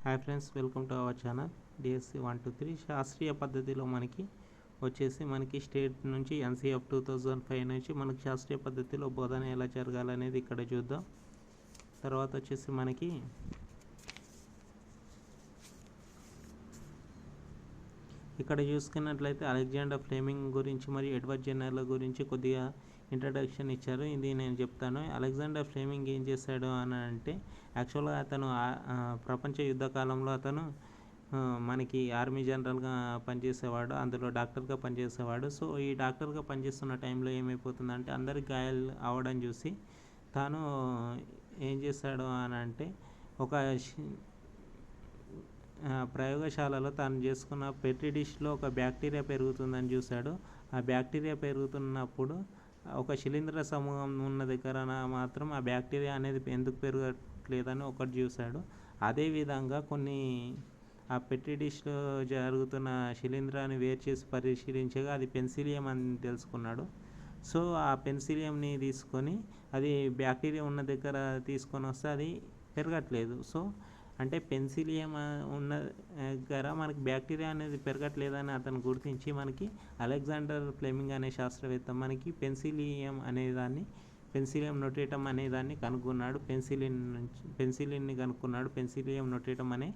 Hi friends, welcome to our channel DSC 123. శాస్త్రీయ పద్ధతిలో మనకి స్టేట్ నుంచి ఎన్సీఎఫ్ 2005 నుంచి మనకి శాస్త్రీయ పద్ధతిలో బోధన ఎలా జరగాలనేది ఇక్కడ చూద్దాం. తర్వాత వచ్చేసి మనకి ఇక్కడ చూసుకున్నట్లయితే అలెగ్జాండర్ ఫ్లెమింగ్ గురించి మరియు ఎడ్వర్డ్ జెన్నర్ల గురించి కొద్దిగా ఇంట్రడక్షన్ ఇచ్చారు. ఇది నేను చెప్తాను. అలెగ్జాండర్ ఫ్లెమింగ్ ఏం చేశాడు అని అంటే, యాక్చువల్గా అతను ప్రపంచ యుద్ధ కాలంలో అతను మనకి ఆర్మీ జనరల్గా పనిచేసేవాడు, అందులో డాక్టర్గా పనిచేసేవాడు. సో ఈ డాక్టర్గా పనిచేస్తున్న టైంలో ఏమైపోతుందంటే, అందరికి గాయాలు అవడం చూసి తాను ఏం చేశాడు అని అంటే, ఒక ప్రయోగశాలలో తాను చేసుకున్న పెట్రీ డిష్లో ఒక బ్యాక్టీరియా పెరుగుతుందని చూశాడు. ఆ బ్యాక్టీరియా పెరుగుతున్నప్పుడు ఒక శిలీంధ్ర సమూహం ఉన్న దగ్గర మాత్రం ఆ బ్యాక్టీరియా అనేది ఎందుకు పెరగట్లేదని ఒకటి చూశాడు. అదేవిధంగా ఆ పెట్రీ డిష్లో జరుగుతున్న శిలీంధ్రాన్ని వేరు చేసి పరిశీలించగా అది పెన్సిలియం అని తెలుసుకున్నాడు. సో ఆ పెన్సిలియంని తీసుకొని అది బ్యాక్టీరియా ఉన్న దగ్గర తీసుకొని వస్తే అది పెరగట్లేదు. సో అంటే పెన్సిలియం ఉన్న దగ్గర మనకి బ్యాక్టీరియా అనేది పెరగట్లేదని అతను గుర్తించి మనకి అలెగ్జాండర్ ఫ్లెమింగ్ అనే శాస్త్రవేత్త మనకి పెన్సిలియం నొటేటం అనేదాన్ని కనుగొన్నాడు. పెన్సిలిన్ని కనుక్కున్నాడు, పెన్సిలియం నొటేటం అనే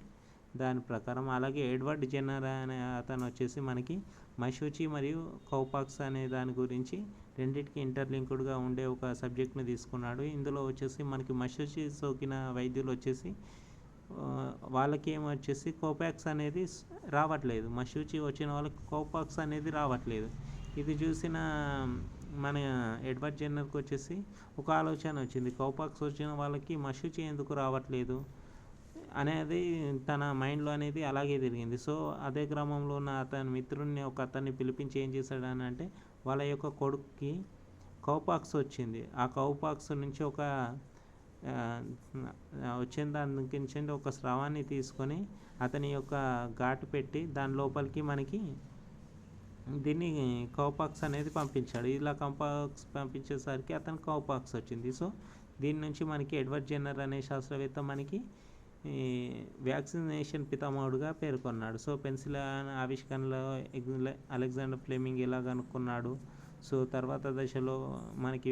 దాని ప్రకారం. అలాగే ఎడ్వర్డ్ జెన్నర్ అనే అతను వచ్చేసి మనకి మషూచి మరియు కౌపాక్స్ అనే దాని గురించి రెండింటికి ఇంటర్లింక్డ్గా ఉండే ఒక సబ్జెక్ట్ని తీసుకున్నాడు. ఇందులో వచ్చేసి మనకి మషూచి సోకిన వైద్యులు వచ్చేసి వాళ్ళకి ఏమొచ్చేసి కోపాక్స్ అనేది రావట్లేదు, మషూచి వచ్చిన వాళ్ళకి కోపాక్స్ అనేది రావట్లేదు. ఇది చూసిన మన ఎడ్వర్డ్ జెన్నర్కి వచ్చేసి ఒక ఆలోచన వచ్చింది, కోపాక్స్ వచ్చిన వాళ్ళకి మషూచి ఎందుకు రావట్లేదు అనేది తన మైండ్లో అనేది అలాగే తిరిగింది. సో అదే క్రమంలో ఉన్న అతని మిత్రుడిని అతన్ని పిలిపించి ఏం చేశాడని అంటే, వాళ్ళ యొక్క కొడుక్కి కౌపాక్స్ వచ్చింది. ఆ కౌపాక్స్ నుంచి వచ్చిన దానికి ఒక స్రావాన్ని తీసుకొని అతని యొక్క ఘాటు పెట్టి దాని లోపలికి మనకి దీన్ని కౌపాక్స్ అనేది పంపించాడు. ఇలా కౌపాక్స్ పంపించేసరికి అతనికి కౌపాక్స్ వచ్చింది. సో దీని నుంచి మనకి ఎడ్వర్డ్ జెన్నర్ అనే శాస్త్రవేత్త మనకి వ్యాక్సినేషన్ పితామహుడుగా పేర్కొన్నాడు. సో పెన్సిలిన్ ఆవిష్కరణలో అలెగ్జాండర్ ఫ్లెమింగ్ ఎలా కనుక్కున్నాడు, సో తర్వాత దశలో మనకి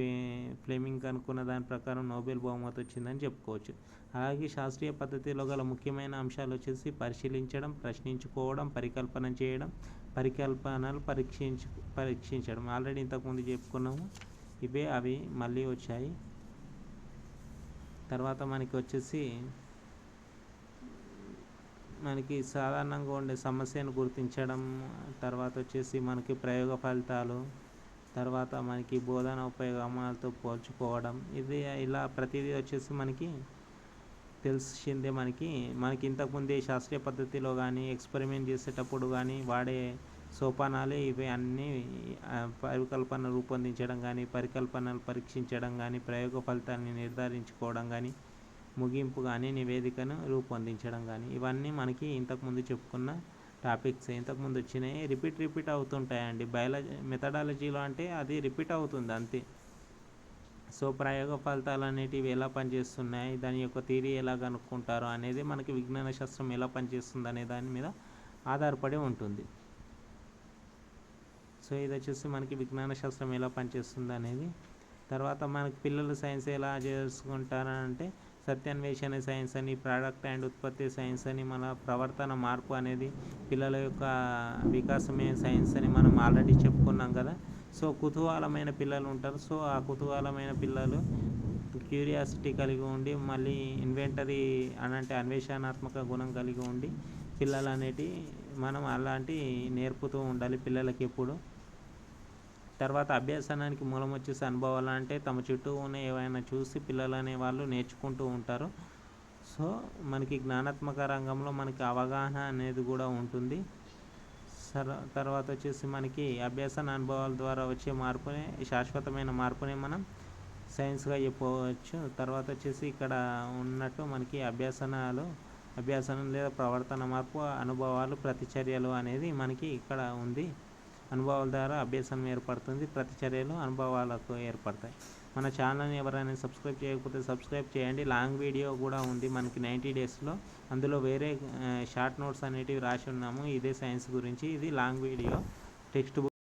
ఫ్లెమింగ్ కనుక్కున్న దాని ప్రకారం నోబెల్ బహుమతి వచ్చిందని చెప్పుకోవచ్చు. అలాగే శాస్త్రీయ పద్ధతిలో గల ముఖ్యమైన అంశాలు వచ్చేసి పరిశీలించడం, ప్రశ్నించుకోవడం, పరికల్పన చేయడం, పరికల్పనలు పరీక్షించడం. ఆల్రెడీ ఇంతకుముందు చెప్పుకున్నాము, అవి మళ్ళీ వచ్చాయి. తర్వాత మనకి వచ్చేసి మనకి సాధారణంగా ఉండే సమస్యను గుర్తించడం, తర్వాత వచ్చేసి మనకి ప్రయోగ ఫలితాలు, తర్వాత మనకి బోధన ఉపయోగమాలతో పోల్చుకోవడం. ఇలా ప్రతిదీ వచ్చేసి మనకి తెలిసిందే. మనకి ఇంతకుముందే శాస్త్రీయ పద్ధతిలో కానీ ఎక్స్పెరిమెంట్ చేసేటప్పుడు కానీ వాడే సోపానాలే ఇవి అన్నీ. పరికల్పన రూపొందించడం కానీ, పరికల్పనలు పరీక్షించడం కానీ, ప్రయోగ ఫలితాన్ని నిర్ధారించుకోవడం కానీ, ముగింపు కానీ, నివేదికను రూపొందించడం కానీ, ఇవన్నీ మనకి ఇంతకుముందు చెప్పుకున్న టాపిక్స్. ఇంతకుముందు వచ్చినాయి, రిపీట్ అవుతుంటాయండి. బయాలజీ మెథడాలజీలో అంటే అది రిపీట్ అవుతుంది అంతే. సో ప్రయోగ ఫలితాలు అనేటివి ఎలా పనిచేస్తున్నాయి, దాని యొక్క థియరీ ఎలా కనుక్కుంటారు అనేది మనకి విజ్ఞాన శాస్త్రం ఎలా పనిచేస్తుంది అనే దాని మీద ఆధారపడి ఉంటుంది. సో ఇది వచ్చేసి మనకి విజ్ఞాన శాస్త్రం ఎలా పనిచేస్తుంది అనేది. తర్వాత మనకి పిల్లలు సైన్స్ ఎలా చేసుకుంటారంటే, సత్యాన్వేషణ సైన్స్ అని, ప్రోడక్ట్ అండ్ ఉత్పత్తి సైన్స్ అని, మన ప్రవర్తన మార్పు అనేది పిల్లల యొక్క వికాసమే సైన్స్ అని మనం ఆల్రెడీ చెప్పుకున్నాం కదా. సో కుతూహలమైన పిల్లలు ఉంటారు. సో ఆ కుతూహలమైన పిల్లలు క్యూరియాసిటీ కలిగి ఉండి, మళ్ళీ ఇన్వెంటరీ అంటే అన్వేషణాత్మక గుణం కలిగి ఉండి పిల్లలు అనేటి మనం అలాంటి నేర్పుతూ ఉండాలి పిల్లలకి ఎప్పుడు. తర్వాత అభ్యాసానికి మూలం వచ్చేసి అనుభవాలు. అంటే తమ చుట్టూ ఉన్న ఏవైనా చూసి పిల్లలు అనేవాళ్ళు నేర్చుకుంటూ ఉంటారు. సో మనకి జ్ఞానాత్మక రంగంలో మనకి అవగాహన అనేది కూడా ఉంటుంది. తర్వాత వచ్చేసి మనకి అభ్యాసన అనుభవాల ద్వారా వచ్చే మార్పునే, శాశ్వతమైన మార్పునే మనం సైన్స్గా చెప్పుకోవచ్చు. తర్వాత వచ్చేసి ఇక్కడ ఉన్నట్టు మనకి అభ్యాసనం లేదా ప్రవర్తన మార్పు, అనుభవాలు, ప్రతిచర్యలు అనేది మనకి ఇక్కడ ఉంది. అనుభవాల ద్వారా అభ్యాసం ఏర్పడుతుంది, ప్రతిచర్యలు అనుభవాలకు ఏర్పడతాయి. మన ఛానల్ని ఎవరైనా సబ్స్క్రైబ్ చేయకపోతే సబ్స్క్రైబ్ చేయండి. లాంగ్ వీడియో కూడా ఉంది మనకి 90 డేస్లో. అందులో వేరే షార్ట్ నోట్స్ అనేటివి రాసి ఉన్నాము ఇదే సైన్స్ గురించి. ఇది లాంగ్ వీడియో టెక్స్ట్ బుక్